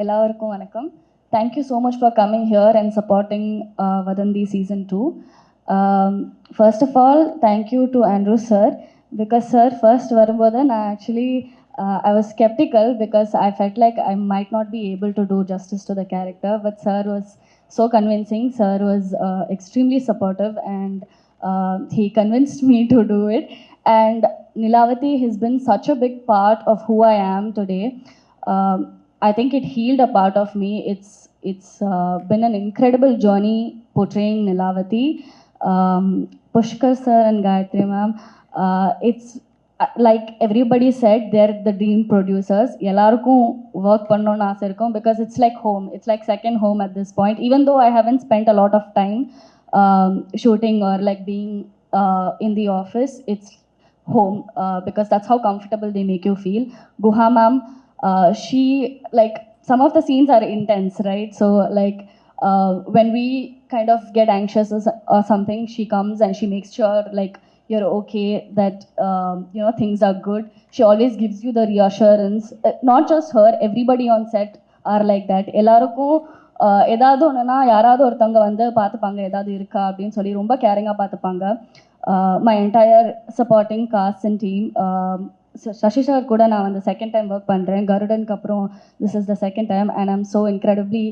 எல்லாருக்கும் வணக்கம். Thank you so much for coming here and supporting Vadandi season 2. First of all, thank you to Andrew sir, because sir first வரும்போது நான் actually I was skeptical because I felt like I might not be able to do justice to the character, but sir was so convincing. Sir was extremely supportive, and he convinced me to do it. And Nilavati has been such a big part of who I am today. I think it healed a part of me. It's been an incredible journey portraying Nilavati. Pushkar sir and Gayatri ma'am, it's like everybody said, they're the dream producers. Ellarkum work pannonu aasai irukum because it's like home. It's like second home at this point. Even though I haven't spent a lot of time shooting or like being in the office, it's home because that's how comfortable they make you feel. Guha ma'am, she, like, some of the scenes are intense, right? So like when we kind of get anxious or something, she comes and she makes sure like you're okay, that you know, things are good. She always gives you the reassurance. Not just her, everybody on set are like that. எல்லாருக்கும் ஏதாவது ஒன்றுனா யாராவது ஒருத்தவங்க வந்து பார்த்துப்பாங்க, ஏதாவது இருக்கா அப்படின்னு சொல்லி ரொம்ப கேரிங்காக பார்த்துப்பாங்க. My entire supporting cast and team. Shashi sir கூட நான் வந்து செகண்ட் டைம் ஒர்க் பண்ணுறேன். கருடனுக்கு அப்புறம் this is the second time, and I'm so incredibly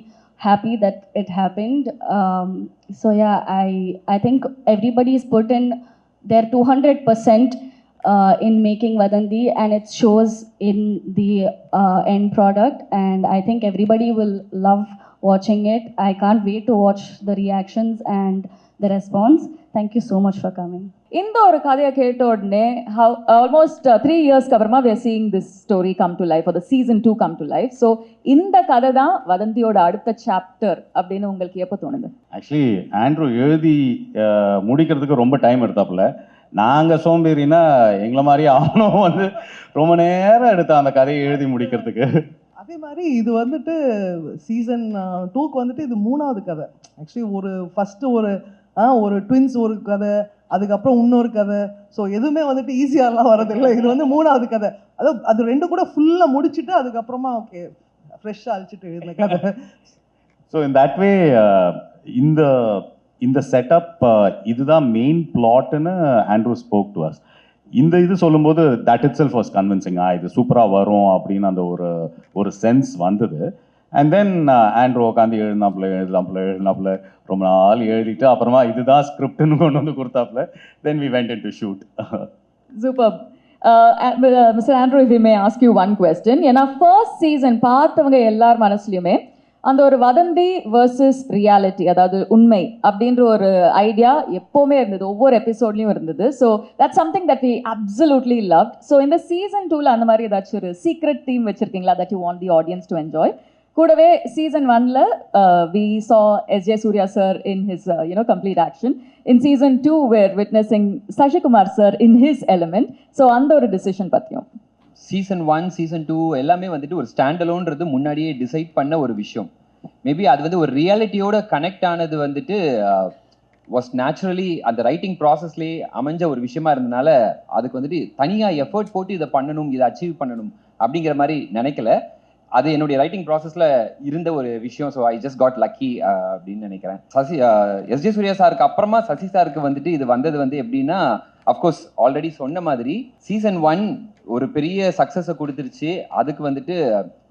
happy that it happened. So yeah, I think everybody's put in their 200% in making Vadandi, and it shows in the end product, and I think everybody will love watching it. I can't wait to watch the reactions and the response. Thank you so much for coming. இந்த ஒரு கதையை கேட்ட உடனே almost 3 இயர்ஸ்க்கு அப்புறமா we are seeing this story come to life, or the season 2 come to life. So இந்த கதை தான் வதந்தியோட அடுத்த சாப்டர் அப்படின்னு உங்களுக்கு எப்போ தோணுது? ஆக்சுவலி ஆண்ட்ரூ எழுதி முடிக்கிறதுக்கு ரொம்ப டைம் எடுத்தாப்புல. நாங்கள் சோம்பேறினா எங்களை மாதிரி அவனும் வந்து ரொம்ப நேரம் எடுத்தான் அந்த கதையை எழுதி முடிக்கிறதுக்கு. அதே மாதிரி இது வந்துட்டு சீசன் 2க்கு வந்துட்டு இது 3வது கதை. ஆக்சுவலி ஒரு ஃபஸ்ட்டு ஒரு ட்வின்ஸ் ஒரு கதை, அதுக்கப்புறம் இன்னொரு கதை. ஸோ எதுவுமே வந்துட்டு ஈஸியாகலாம் வரதில்லை. இது வந்து 3வது கதை. அது ரெண்டு கூட ஃபுல்லாக முடிச்சுட்டு அதுக்கப்புறமா ஓகே ஃப்ரெஷ்ஷாக அழிச்சிட்டு எழுதின கதை. ஸோ இன் தட் வே இந்த செட்டப் இதுதான் மெயின் பிளாட்னு ஆண்ட்ரூ ஸ்போக் டு அஸ். இந்த இது சொல்லும்போது that itself was convincing. இது சூப்பராக வரும் அப்படின்னு அந்த ஒரு சென்ஸ் வந்தது. அண்ட் தென் ஆண்ட்ரூ உட்காந்து எழுதினாப்புல ரொம்ப நாள் எழுதிட்டு அப்புறமா இதுதான் ஸ்கிரிப்ட்னு கொண்டு வந்து கொடுத்தாப்புல. Then we went into shoot. Super. Mister Andrew, if I may ask you one question. ஏன்னா ஃபர்ஸ்ட் சீசன் பார்த்தவங்க எல்லார் மனசுலையுமே அந்த ஒரு வதந்தி வர்சஸ் ரியாலிட்டி, அதாவது உண்மை அப்படின்ற ஒரு ஐடியா எப்போவுமே இருந்தது, ஒவ்வொரு எபிசோட்லையும் இருந்தது. So that's something that we absolutely loved. So இந்த சீசன் 2ல அந்த மாதிரி ஏதாச்சும் ஒரு சீக்ரெட் தீம் வச்சிருக்கீங்களா that you want the audience to enjoy? கூடவே சீசன் 1ல we saw S.J. Surya sir in his complete action. In season 2 we're witnessing Sashi Kumar sir in his element. So அந்த ஒரு டிசிஷன் பத்தியும். Season 1 season 2 எல்லாமே வந்துட்டு ஒரு stand அலோன்றது முன்னாடியே decide பண்ண ஒரு விஷயம். மேபி அது வந்து ஒரு ரியாலிட்டியோட கனெக்ட் ஆனது வந்துட்டு வாஸ் நேச்சுரலி அந்த ரைட்டிங் ப்ராசஸ்லேயே அமைஞ்ச ஒரு விஷயமா இருந்தனால அதுக்கு வந்துட்டு தனியாக எஃபர்ட் போட்டு இதை பண்ணணும், இதை அச்சீவ் பண்ணணும் அப்படிங்கிற மாதிரி நினைக்கல. அது என்னுடைய ரைட்டிங் ப்ராசஸில் இருந்த ஒரு விஷயம். So I just got lucky அப்படின்னு நினைக்கிறேன். எஸ்ஜே சூர்யா சாருக்கு அப்புறமா சசி சாருக்கு வந்துட்டு இது வந்தது வந்து எப்படின்னா, அஃப்கோர்ஸ் ஆல்ரெடி சொன்ன மாதிரி சீசன் 1 ஒரு பெரிய சக்ஸஸை கொடுத்துருச்சு. அதுக்கு வந்துட்டு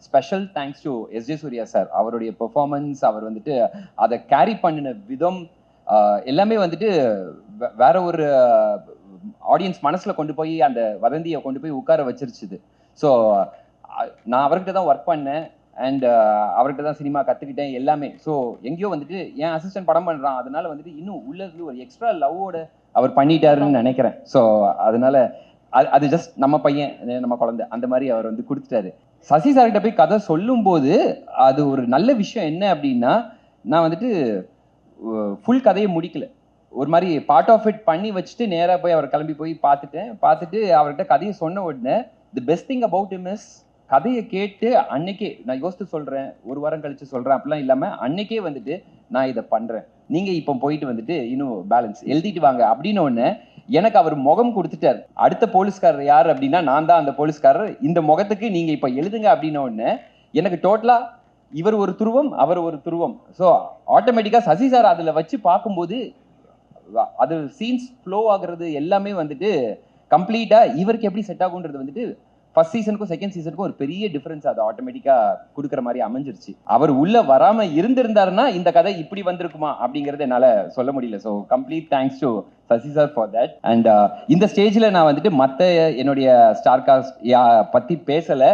special thanks to SJ Suryah sir. அவருடைய பெர்ஃபார்மன்ஸ், அவர் வந்துட்டு அதை கேரி பண்ணின விதம் எல்லாமே வந்துட்டு வேற ஒரு ஆடியன்ஸ் மனசில் கொண்டு போய் அந்த வதந்தியை கொண்டு போய் உட்கார வச்சிருச்சுது. ஸோ நான் அவர்கிட்ட தான் ஒர்க் பண்ணேன், அண்ட் அவர்கிட்ட தான் சினிமா கற்றுக்கிட்டேன் எல்லாமே. ஸோ எங்கேயோ வந்துட்டு என் அசிஸ்டன்ட் படம் பண்ணுறான், அதனால வந்துட்டு இன்னும் உள்ளது ஒரு எக்ஸ்ட்ரா லவ்வோட அவர் பண்ணிட்டாருன்னு நினைக்கிறேன். ஸோ அதனால அது ஜஸ்ட் நம்ம பையன், நம்ம குழந்தை அந்த மாதிரி அவர் வந்து கொடுத்துட்டாரு. சசி சார்கிட்ட போய் கதை சொல்லும்போது அது ஒரு நல்ல விஷயம் என்ன அப்படின்னா, நான் வந்துட்டு ஃபுல் கதையை முடிக்கல, ஒரு மாதிரி பார்ட் ஆஃப் இட் பண்ணி வச்சுட்டு நேராக போய் அவர் கிளம்பி போய் பார்த்துட்டு அவர்கிட்ட கதையை சொன்ன உடனே the best thing about him is கதையை கேட்டு அன்னைக்கே நான் யோசித்து சொல்கிறேன், ஒரு வாரம் கழிச்சு சொல்கிறேன் அப்படிலாம் இல்லாமல் அன்னைக்கே வந்துட்டு நான் இதை பண்ணுறேன், நீங்கள் இப்போ போயிட்டு வந்துட்டு இன்னும் பேலன்ஸ் எழுதிட்டு வாங்க அப்படின்னு ஒன்று எனக்கு அவர் முகம் கொடுத்துட்டார். அடுத்த போலீஸ்காரர் யார் அப்படின்னா நான் தான் அந்த போலீஸ்காரர், இந்த முகத்துக்கு நீங்கள் இப்போ எழுதுங்க அப்படின்னு ஒன்று எனக்கு டோட்டலாக இவர் ஒரு துருவம், அவர் ஒரு துருவம். ஸோ ஆட்டோமேட்டிக்காக சசி சார் அதில் வச்சு பார்க்கும்போது அது சீன்ஸ் ஃப்ளோ ஆகுறது எல்லாமே வந்துட்டு கம்ப்ளீட்டாக இவருக்கு எப்படி செட் ஆகுன்றது வந்துட்டு ஃபர்ஸ்ட் சீசனுக்கும் செகண்ட் சீசனுக்கும் ஒரு பெரிய டிஃபரன்ஸ் அது ஆட்டோமேட்டிக்காக கொடுக்குற மாதிரி அமைஞ்சிருச்சு. அவர் உள்ள வராமல் இருந்திருந்தாருன்னா இந்த கதை இப்படி வந்திருக்குமா அப்படிங்கிறது என்னால் சொல்ல முடியல. So complete thanks to Sasi sir for that. And இந்த ஸ்டேஜில் நான் வந்துட்டு மற்ற என்னுடைய ஸ்டார் காஸ்ட் பற்றி பேசலை,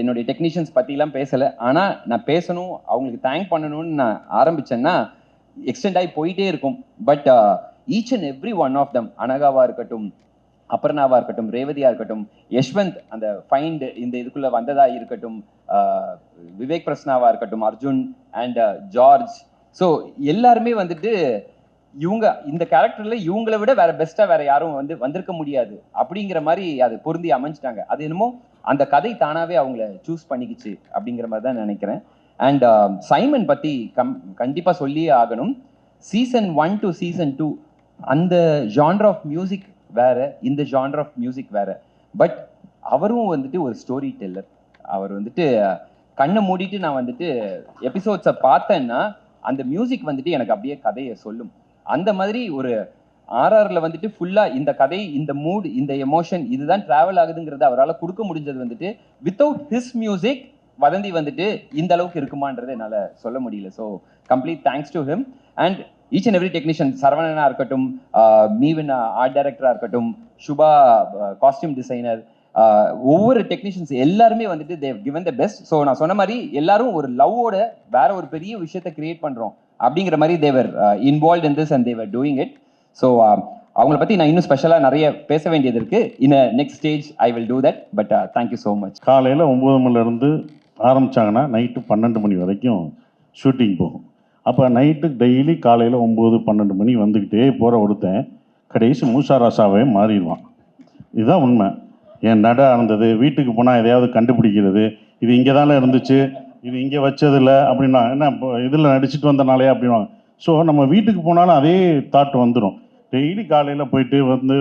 என்னுடைய டெக்னீஷியன்ஸ் பற்றிலாம் பேசலை. ஆனால் நான் பேசணும், அவங்களுக்கு தேங்க் பண்ணணும்னு நான் ஆரம்பித்தேன்னா எக்ஸ்டெண்ட் ஆகி போயிட்டே இருக்கும். But each and every one of them, அனகாவா இருக்கட்டும், அபர்ணாவா இருக்கட்டும், ரேவதியா இருக்கட்டும், யஷ்வந்த் அந்த ஃபைண்ட் இந்த இதுக்குள்ள வந்ததா இருக்கட்டும், விவேக் பிரஸ்னாவா இருக்கட்டும், அர்ஜுன் அண்ட் ஜார்ஜ். ஸோ எல்லாருமே வந்துட்டு இவங்க இந்த கேரக்டர்ல இவங்களை விட வேற பெஸ்டா வேற யாரும் வந்திருக்க முடியாது அப்படிங்கிற மாதிரி அது பொருந்தி அமைஞ்சிட்டாங்க. அது என்னமோ அந்த கதை தானாவே அவங்கள சூஸ் பண்ணிக்கிச்சு அப்படிங்கிற மாதிரி தான் நினைக்கிறேன். அண்ட் சைமன் பத்தி கண்டிப்பா சொல்லியே ஆகணும். சீசன் 1 to season 2 அந்த ஜான்ர் ஆஃப் மியூசிக் வேற, இந்த ஜான்ர் ஆஃப் மியூசிக் வேற. பட் அவரும் வந்துட்டு ஒரு ஸ்டோரி டெல்லர். அவர் வந்துட்டு கண்ணை மூடிட்டு நான் வந்துட்டு எபிசோட்ஸை பார்த்தேன்னா அந்த மியூசிக் வந்துட்டு எனக்கு அப்படியே கதையை சொல்லும். அந்த மாதிரி ஒரு ஆர்ஆர்ல வந்துட்டு ஃபுல்லா இந்த கதை, இந்த மூட், இந்த எமோஷன் இதுதான் டிராவல் ஆகுதுங்கிறது அவரால் கொடுக்க முடிஞ்சது வந்துட்டு வித்தவுட் ஹிஸ் மியூசிக் வதந்தி வந்துட்டு இந்த அளவுக்கு இருக்குமான்றது என்னால் சொல்ல முடியல. So complete thanks to him. And each and every technician, சரவணனா இருக்கட்டும், மீவின் ஆர்ட் டைரக்டரா இருக்கட்டும், சுபா காஸ்டியூம் டிசைனர், ஒவ்வொரு டெக்னீஷியன்ஸ் எல்லாருமே வந்துட்டு they've given the best. So நான் சொன்ன மாதிரி எல்லாரும் ஒரு லவ்வோட வேற ஒரு பெரிய விஷயத்தை கிரியேட் பண்றோம் அப்படிங்கிற மாதிரி they're involve in this and they're doing it. So அவங்கள பற்றி நான் இன்னும் ஸ்பெஷலாக நிறைய பேச வேண்டியது இருக்கு. In next stage I will do that. But thank you so much. காலையில் 9 மணிலேருந்து ஆரம்பித்தாங்கன்னா நைட்டு 12 மணி வரைக்கும் ஷூட்டிங் போகும். அப்போ நைட்டு டெய்லி காலையில் 9-12 மணி வந்துக்கிட்டே போகிற ஒருத்தன் கடைசி மூசா ராசாவே மாறிடுவான். இதுதான் உண்மை. என் நட இருந்தது, வீட்டுக்கு போனால் எதையாவது கண்டுபிடிக்கிறது, இது இங்கே தானே இருந்துச்சு, இது இங்கே வச்சதில்லை அப்படின்னா என்ன இப்போ இதில் நடிச்சுட்டு வந்தனாலே அப்படின்வாங்க. ஸோ நம்ம வீட்டுக்கு போனாலும் அதே தாட் வந்துடும். டெய்லி காலையில் போயிட்டு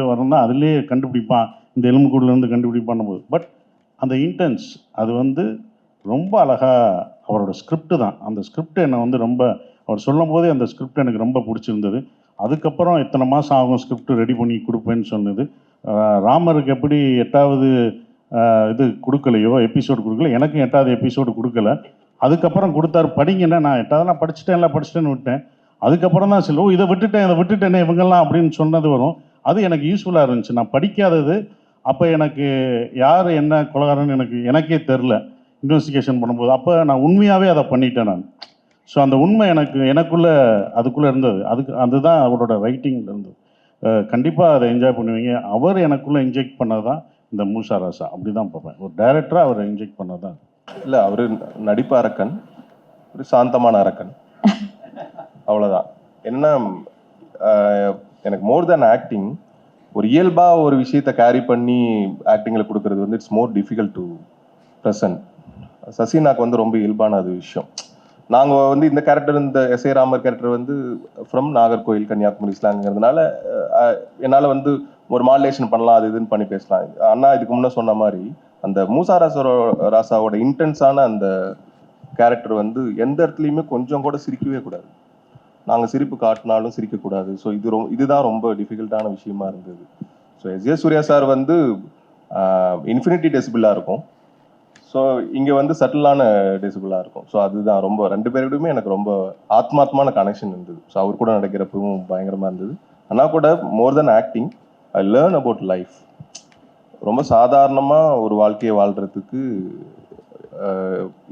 வரணும்னா அதிலே கண்டுபிடிப்பான், இந்த எலும்புக்கூடலேருந்து கண்டுபிடிப்பான் போது. பட் அந்த இன்டென்ஸ் அது ரொம்ப அழகாக அவரோட ஸ்கிரிப்டு தான். அந்த ஸ்கிரிப்ட் என்னை ரொம்ப அவர் சொல்லும் போதே அந்த ஸ்கிரிப்ட் எனக்கு ரொம்ப பிடிச்சிருந்தது. அதுக்கப்புறம் இத்தனை மாதம் ஆகும் ஸ்கிரிப்ட் ரெடி பண்ணி கொடுப்பேன்னு சொன்னது. ராமருக்கு எப்படி 8வது இது கொடுக்கலையோ, எபிசோடு கொடுக்கல, எனக்கும் 8வது எபிசோடு கொடுக்கல. அதுக்கப்புறம் கொடுத்தாரு, படிங்கன்னா நான் 8வதுலாம் படிச்சுட்டேன்னு விட்டேன். அதுக்கப்புறம் தான் சரி, இதை விட்டுட்டேனே இவங்கெல்லாம் அப்படின்னு சொன்னது வரும். அது எனக்கு யூஸ்ஃபுல்லாக இருந்துச்சு. நான் படிக்காதது அப்போ எனக்கு யார் என்ன கொலகாரன்னு எனக்கே தெரில இன்வெஸ்டிகேஷன் பண்ணும்போது. அப்போ நான் உண்மையாகவே அதை பண்ணிட்டேன் நான். ஸோ அந்த உண்மை அதுக்குள்ளே இருந்தது. அதுதான் அவரோட ரைட்டிங்கில் இருந்தது. கண்டிப்பாக அதை என்ஜாய் பண்ணுவீங்க. அவர் எனக்குள்ளே இன்ஜெக்ட் பண்ணது தான் இந்த மூசா ராசா. அப்படி தான் பார்ப்பேன். ஒரு டைரக்டராக அவர் இன்ஜெக்ட் பண்ணது தான். இல்லை, அவர் நடிப்பு அரக்கன், ஒரு சாந்தமான அரக்கன், அவ்வளோதான். என்ன எனக்கு மோர் தேன் ஆக்டிங், ஒரு இயல்பாக ஒரு விஷயத்தை கேரி பண்ணி ஆக்டிங்கில் கொடுக்கறது it's more difficult to present. சசினாக்கு ரொம்ப இயல்பான அது விஷயம். நாங்கள் இந்த கேரக்டர், இந்த S A Ramar character from Nagercoil Kanyakumari ஸ்லாங்கிறதுனால என்னால் ஒரு மாடுலேஷன் பண்ணலாம், அது இதுன்னு பண்ணி பேசலாம். அண்ணா இதுக்கு முன்னே சொன்ன மாதிரி அந்த மூசா ராசாவோட இன்டென்ஸான அந்த கேரக்டர் எந்த இடத்துலையுமே கொஞ்சம் கூட சிரிக்கவே கூடாது. நாங்கள் சிரிப்பு காட்டினாலும் சிரிக்கக்கூடாது. ஸோ இதுதான் ரொம்ப டிஃபிகல்ட்டான விஷயமா இருந்தது. So S J. Suriya sir infinity டெசிபிளாக இருக்கும். ஸோ இங்கே சட்டிலான டெசிபிளாக இருக்கும். ஸோ அதுதான் ரொம்ப 2 பேருக்குமே எனக்கு ரொம்ப ஆத்மாத்மான கனெக்ஷன் இருந்தது. ஸோ அவர் கூட நடக்கிறப்பவும் பயங்கரமாக இருந்தது. ஆனால் கூட more than acting, I learn about life. ரொம்ப சாதாரணமாக ஒரு வாழ்க்கையை வாழ்கிறதுக்கு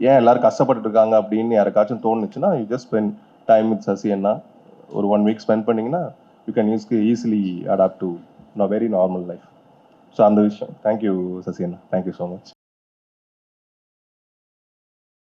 ஏன் எல்லாரும் கஷ்டப்பட்டு இருக்காங்க அப்படின்னு யாருக்காச்சும் தோணுச்சுன்னா, you just spend time with Sasi அண்ணா. ஒரு 1 வீக் ஸ்பெண்ட் பண்ணிங்கன்னா you can easily adapt to very normal life. So அந்த விஷயம். தேங்க்யூ சசி அண்ணா, தேங்க்யூ ஸோ மச்.